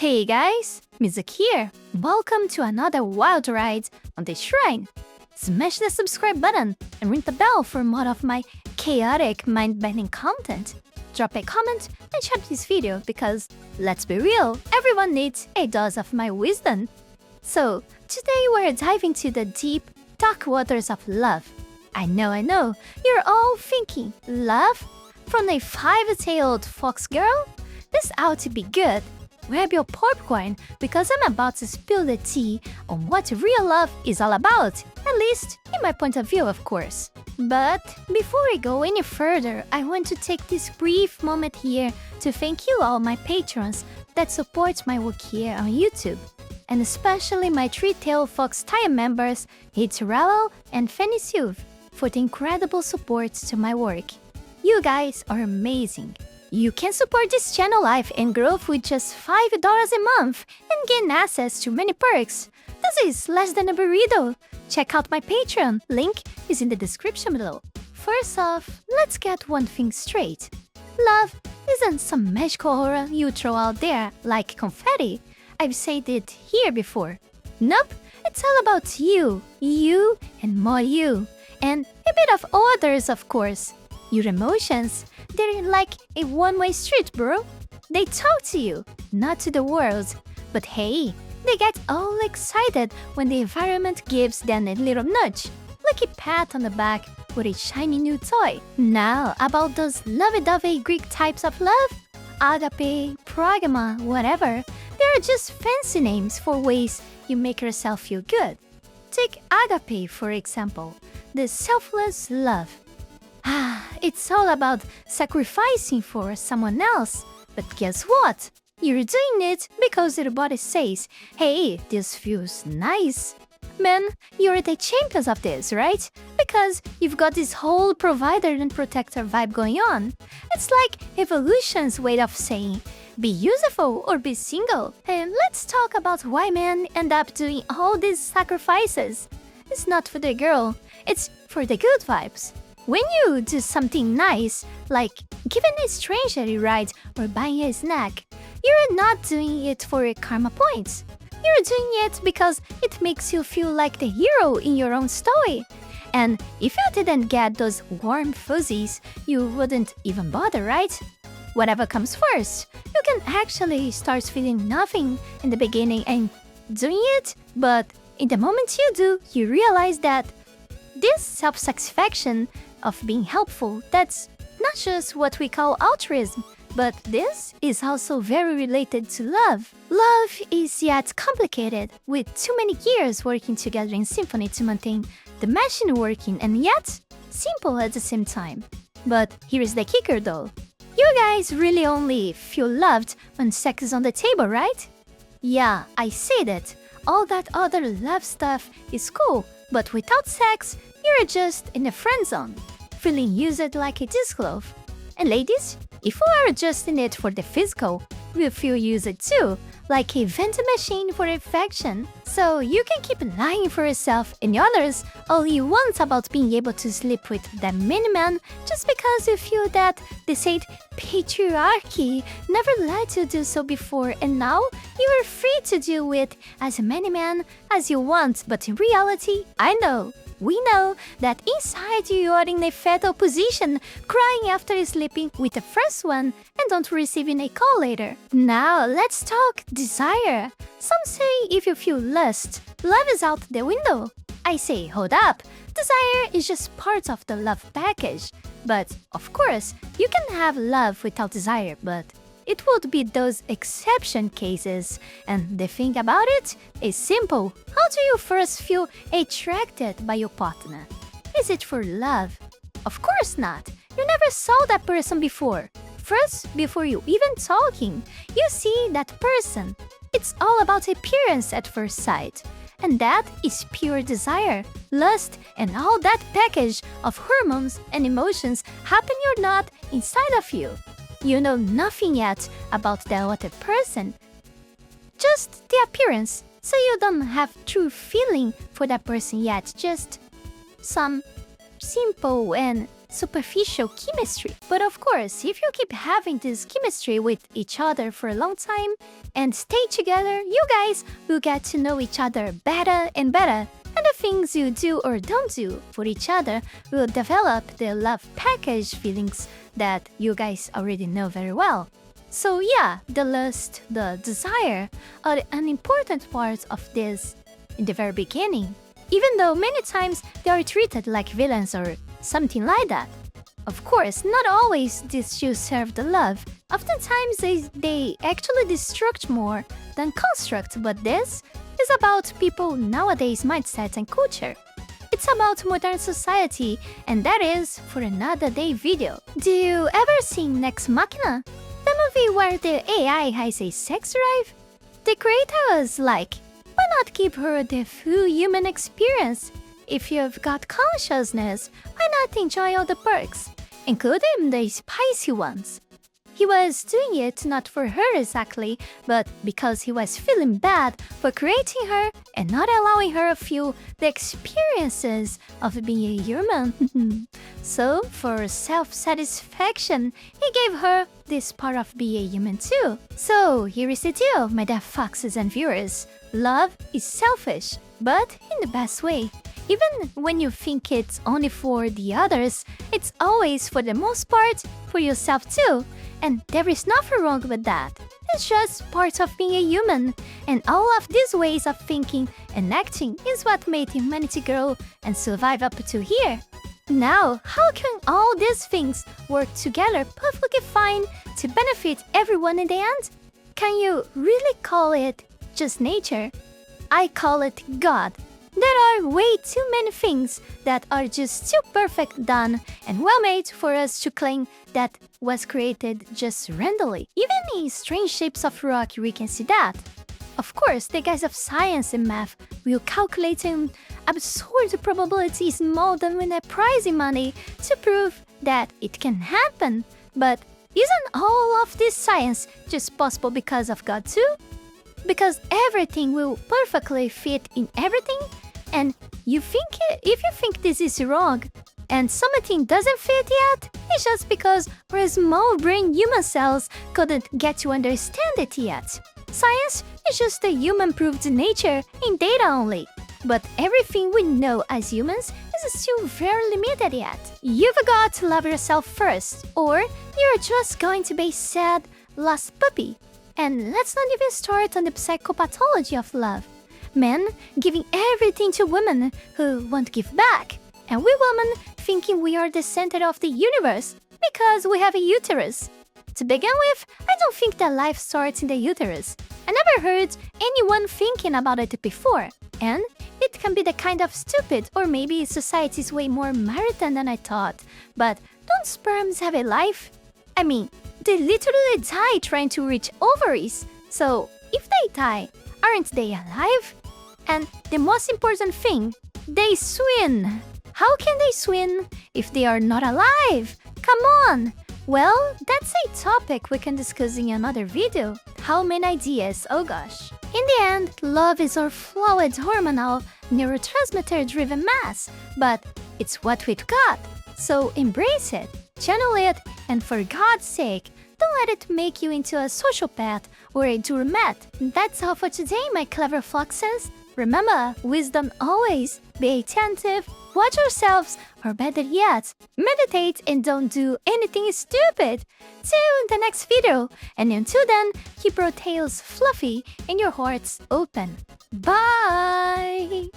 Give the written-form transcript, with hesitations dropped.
Hey guys, Mizuki here. Welcome to another wild ride on the shrine. Smash the subscribe button and ring the bell for more of my chaotic mind-bending content. Drop a comment and share this video because, let's be real, everyone needs a dose of my wisdom. So, today we're diving to the deep, dark waters of love. I know, you're all thinking, love? From a five-tailed fox girl? This ought to be good. Grab your popcorn because I'm about to spill the tea on what real love is all about, at least in my point of view, of course. But before we go any further, I want to take this brief moment here to thank you all my patrons that support my work here on YouTube, and especially my three-tailed fox tier members Heath Rowell and Fenny Sylvy for the incredible support to my work. You guys are amazing. You can support this channel life and growth with just $5 a month and gain access to many perks. This is less than a burrito. Check out my Patreon, link is in the description below. First off, let's get one thing straight. Love isn't some magical aura you throw out there like confetti. I've said it here before. Nope, it's all about you and more you. And a bit of others, of course. Your emotions, they're like a one-way street, bro. They talk to you, not to the world. But hey, they get all excited when the environment gives them a little nudge, like a pat on the back with a shiny new toy. Now, about those lovey-dovey Greek types of love, agape, pragma, whatever, they are just fancy names for ways you make yourself feel good. Take agape, for example, the selfless love. It's all about sacrificing for someone else. But guess what? You're doing it because your body says, hey, this feels nice. Man, you're the champions of this, right? Because you've got this whole provider and protector vibe going on. It's like evolution's way of saying, be useful or be single. And let's talk about why men end up doing all these sacrifices. It's not for the girl, it's for the good vibes. When you do something nice, like giving a stranger a ride or buying a snack, you're not doing it for karma points. You're doing it because it makes you feel like the hero in your own story. And if you didn't get those warm fuzzies, you wouldn't even bother, right? Whatever comes first, you can actually start feeling nothing in the beginning and doing it, but in the moment you do, you realize that this self-satisfaction of being helpful, that's not just what we call altruism, but this is also very related to love. Love is yet complicated, with too many gears working together in symphony to maintain the machine working, and yet simple at the same time. But here's the kicker though. You guys really only feel loved when sex is on the table, right? Yeah, I said it. All that other love stuff is cool, but without sex, you're just in the friend zone, feeling used like a disc glove. And ladies, if you are just in it for the physical, you feel used too, like a vending machine for affection. So you can keep lying for yourself and others all you want about being able to sleep with that mini-man just because you feel that the said patriarchy never let you do so before, and now you are free to do it as many men as you want. But in reality, we know that inside you are in a fetal position, crying after sleeping with the first one and don't receiving a call later. Now let's talk desire. Some say if you feel lust, love is out the window. I say, hold up, desire is just part of the love package. But of course, you can have love without desire, but it would be those exception cases. And the thing about it is simple. How do you first feel attracted by your partner? Is it for love? Of course not. You never saw that person before. First, before you even talking, you see that person. It's all about appearance at first sight. And that is pure desire, lust, and all that package of hormones and emotions happen or not inside of you. You know nothing yet about the other person, just the appearance, so you don't have true feeling for that person yet, just some simple and superficial chemistry. But of course, if you keep having this chemistry with each other for a long time and stay together, you guys will get to know each other better and better. And the things you do or don't do for each other will develop the love package feelings that you guys already know very well. So yeah, the lust, the desire are an important part of this in the very beginning, even though many times they are treated like villains or something like that. Of course, not always these should serve the love. Oftentimes they actually destruct more than construct, but this is about people nowadays mindset and culture. It's about modern society, and that is for another day video. Do you ever see Next Machina? The movie where the AI has a sex drive? The creator was like, why not give her the full human experience? If you've got consciousness, why not enjoy all the perks, including the spicy ones? He was doing it not for her exactly, but because he was feeling bad for creating her and not allowing her to feel the experiences of being a human. So, for self-satisfaction, he gave her this part of being a human too. So, here is the deal, my dear foxes and viewers. Love is selfish, but in the best way. Even when you think it's only for the others, it's always, for the most part, for yourself too. And there is nothing wrong with that. It's just part of being a human. And all of these ways of thinking and acting is what made humanity grow and survive up to here. Now, how can all these things work together perfectly fine to benefit everyone in the end? Can you really call it just nature? I call it God. There are way too many things that are just too perfect done and well made for us to claim that was created just randomly. Even in strange shapes of rock we can see that. Of course, the guys of science and math will calculate in absurd probabilities more than win a prize in money to prove that it can happen. But isn't all of this science just possible because of God too? Because everything will perfectly fit in everything, and if you think this is wrong and something doesn't fit yet, it's just because our small brain human cells couldn't get to understand it yet. Science is just a human-proved nature in data only, but everything we know as humans is still very limited yet. You've got to love yourself first, or you're just going to be a sad, lost puppy. And let's not even start on the psychopathology of love. Men giving everything to women who won't give back, and we women thinking we are the center of the universe because we have a uterus. To begin with, I don't think that life starts in the uterus. I never heard anyone thinking about it before, and it can be the kind of stupid, or maybe society's way more Samaritan than I thought. But don't sperms have a life? I mean, they literally die trying to reach ovaries. So, if they die, aren't they alive? And the most important thing, they swim. How can they swim if they are not alive? Come on! Well, that's a topic we can discuss in another video. How many ideas, oh gosh. In the end, love is our fluid hormonal, neurotransmitter-driven mass, but it's what we've got. So embrace it, channel it, and for God's sake, don't let it make you into a sociopath or a doormat. That's all for today, my clever foxes. Remember, wisdom always. Be attentive, watch yourselves, or better yet, meditate and don't do anything stupid. See you in the next video, and until then, keep your tails fluffy and your hearts open. Bye!